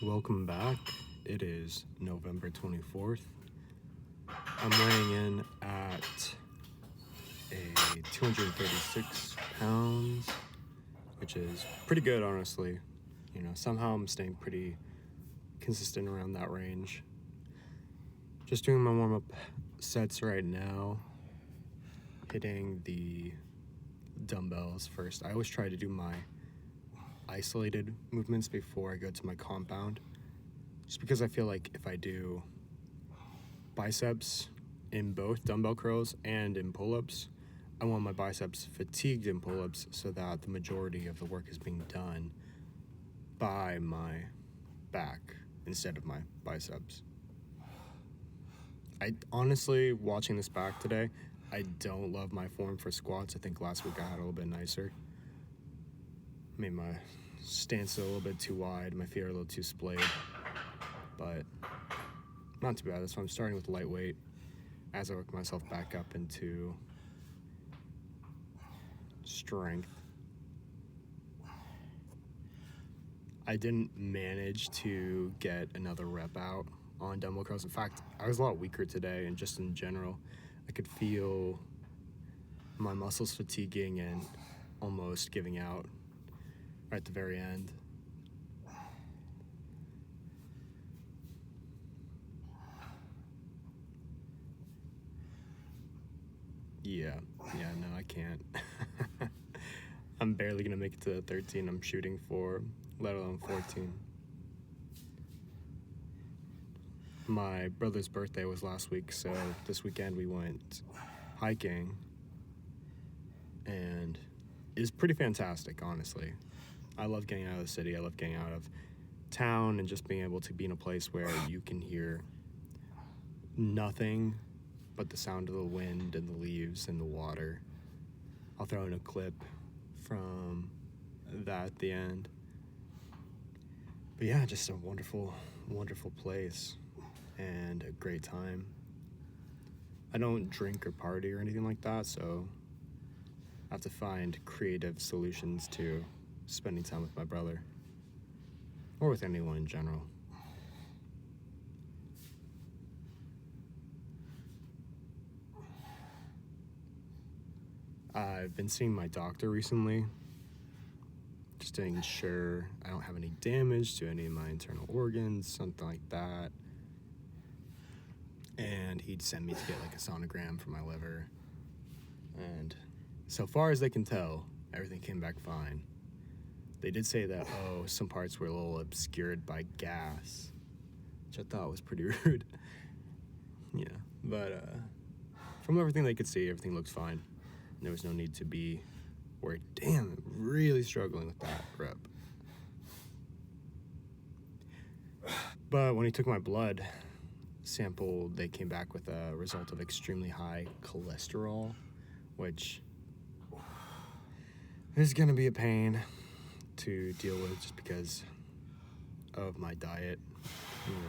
Welcome back. It is November 24th. I'm weighing in at a 236 pounds, which is pretty good, honestly. Somehow I'm staying pretty consistent around that range. Just doing my warm-up sets right now, hitting the dumbbells first. I always try to do my isolated movements before I go to my compound, just because I feel like if I do biceps in both dumbbell curls and in pull-ups, I want my biceps fatigued in pull-ups so that the majority of the work is being done by my back instead of my biceps. I honestly, watching this back today, I don't love my form for squats. I think last week I had a little bit nicer. Made my stance a little bit too wide, my feet are a little too splayed, but not too bad. That's why I'm starting with lightweight as I work myself back up into strength. I didn't manage to get another rep out on dumbbell curls. In fact, I was a lot weaker today, and just in general, I could feel my muscles fatiguing and almost giving out right at the very end. Yeah, no, I can't. I'm barely gonna make it to the 13 I'm shooting for, let alone 14. My brother's birthday was last week, so this weekend we went hiking, and it was pretty fantastic, honestly. I love getting out of the city. I love getting out of town and just being able to be in a place where you can hear nothing but the sound of the wind and the leaves and the water. I'll throw in a clip from that at the end. But yeah, just a wonderful, wonderful place and a great time. I don't drink or party or anything like that, so I have to find creative solutions to spending time with my brother, or with anyone in general. I've been seeing my doctor recently, just to ensure I don't have any damage to any of my internal organs, something like that. And he'd send me to get like a sonogram for my liver. And so far as they can tell, everything came back fine. They did say that, some parts were a little obscured by gas, which I thought was pretty rude. Yeah, but from everything they could see, everything looks fine. And there was no need to be worried. Damn, I'm really struggling with that rep. But when he took my blood sample, they came back with a result of extremely high cholesterol, which is going to be a pain to deal with just because of my diet.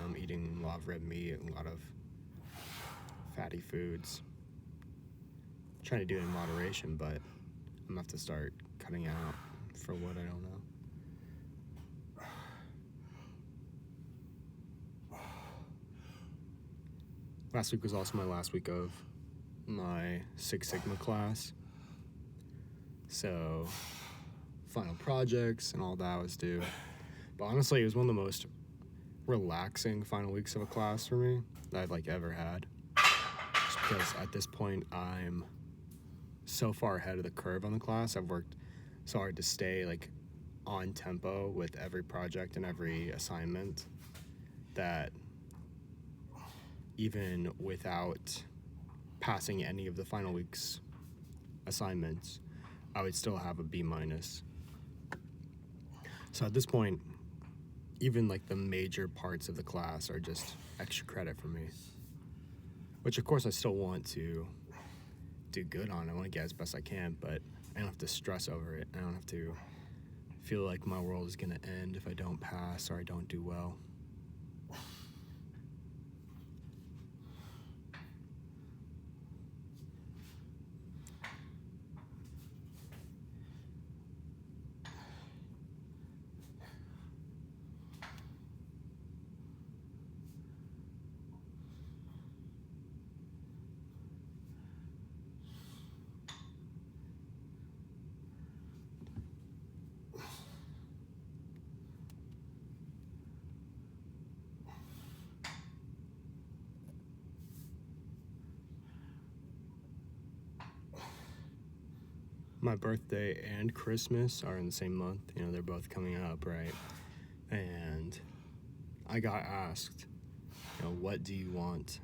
I'm eating a lot of red meat and a lot of fatty foods. Trying to do it in moderation, but I'm going to have to start cutting out for what I don't know. Last week was also my last week of my Six Sigma class. So, final projects and all that was due. But honestly, it was one of the most relaxing final weeks of a class for me that I've ever had. Just because at this point, I'm so far ahead of the curve on the class. I've worked so hard to stay on tempo with every project and every assignment that even without passing any of the final week's assignments, I would still have a B-. So at this point, even the major parts of the class are just extra credit for me, which of course I still want to do good on. I want to get as best I can, but I don't have to stress over it. I don't have to feel like my world is going to end if I don't pass or I don't do well. my birthday and Christmas are in the same month. You know, they're both coming up, right? And I got asked, you know, what do you want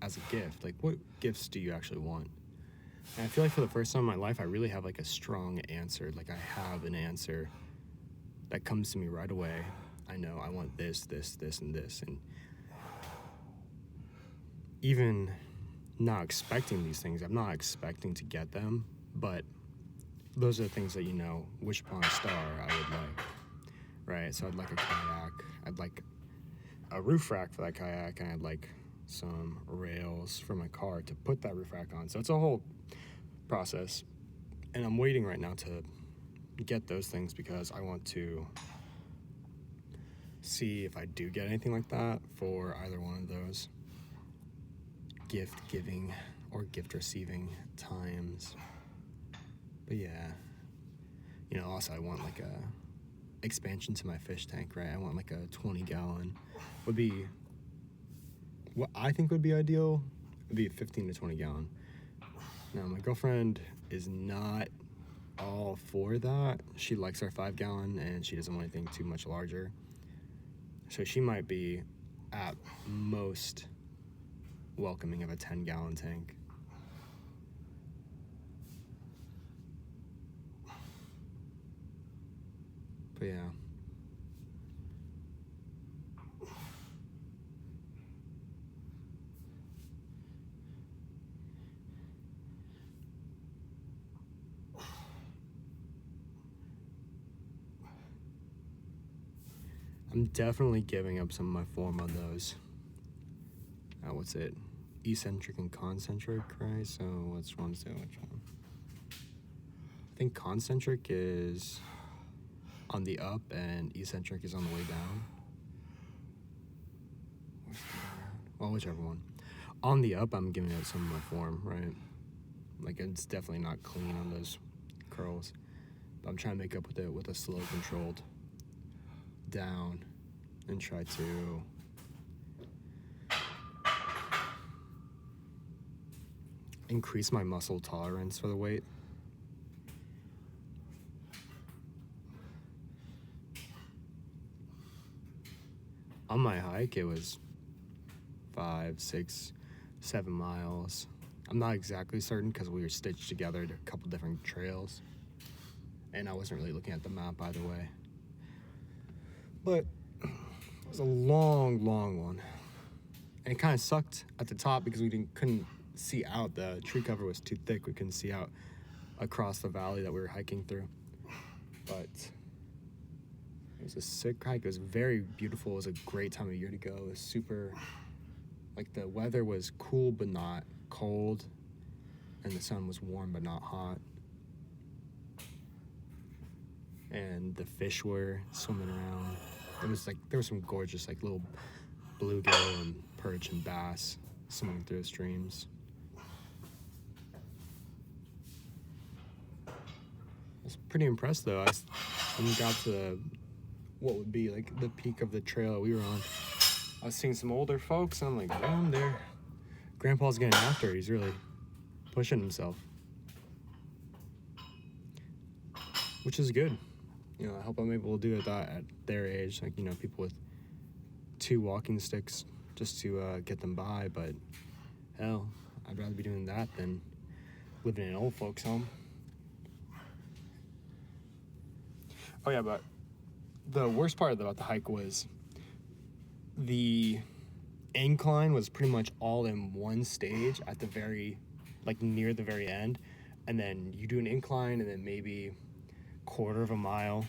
as a gift? Like, what gifts do you actually want? And I feel like for the first time in my life, I really have like a strong answer. Like, I have an answer that comes to me right away. I know I want this, this, this, and this. And even not expecting these things, I'm not expecting to get them, but those are the things that, you know, wish upon a star I would like, right? So I'd like a kayak, I'd like a roof rack for that kayak, and I'd like some rails for my car to put that roof rack on. So it's a whole process, and I'm waiting right now to get those things because I want to see if I do get anything like that for either one of those gift giving or gift receiving times. But yeah, you know, also I want like a expansion to my fish tank, right? I want like a 20 gallon would be what I think would be ideal. Would be a 15 to 20 gallon. Now my girlfriend is not all for that. She likes our 5 gallon and she doesn't want anything too much larger. So she might be at most welcoming of a 10 gallon tank. But yeah. I'm definitely giving up some of my form on those. What's it? Eccentric and concentric, right? So which one's doing which one? I think concentric is on the up and eccentric is on the way down. Well, whichever one. On the up, I'm giving it some of my form, right? Like, it's definitely not clean on those curls. But I'm trying to make up with it with a slow controlled down and try to increase my muscle tolerance for the weight. On my hike, it was 5, 6, 7 miles. I'm not exactly certain because we were stitched together to a couple different trails. And I wasn't really looking at the map either way. But it was a long, long one. And it kind of sucked at the top because we couldn't see out. The tree cover was too thick. We couldn't see out across the valley that we were hiking through. But it was a sick hike. It was very beautiful. It was a great time of year to go. It was super, like, the weather was cool but not cold. And the sun was warm but not hot. And the fish were swimming around. It was like, there was some gorgeous, like, little bluegill and perch and bass swimming through the streams. I was pretty impressed though. When we got to what would be like the peak of the trail we were on, I was seeing some older folks and I'm like, damn, Grandpa's getting after it. He's really pushing himself, which is good. You know, I hope I'm able to do that at their age. Like, you know, people with 2 walking sticks just to get them by. But hell, I'd rather be doing that than living in an old folks' home. Oh yeah, but the worst part about the hike was the incline was pretty much all in one stage at the very, like, near the very end. And then you do an incline and then maybe quarter of a mile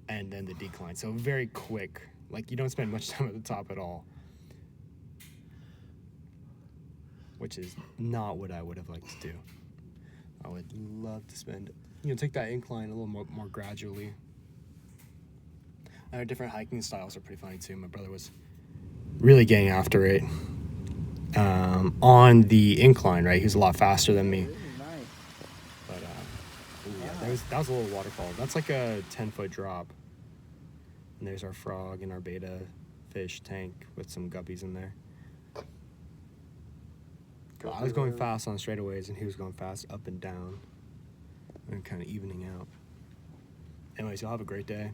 and then the decline. So very quick. Like, you don't spend much time at the top at all. Which is not what I would have liked to do. I would love to spend, you know, take that incline a little more gradually. Our different hiking styles are pretty funny too. My brother was really getting after it on the incline, right? He was a lot faster than me. But yeah, that was a little waterfall. That's like a 10-foot drop. And there's our frog and our beta fish tank with some guppies in there. I was going fast on straightaways and he was going fast up and down. and kind of evening out. Anyways, y'all have a great day.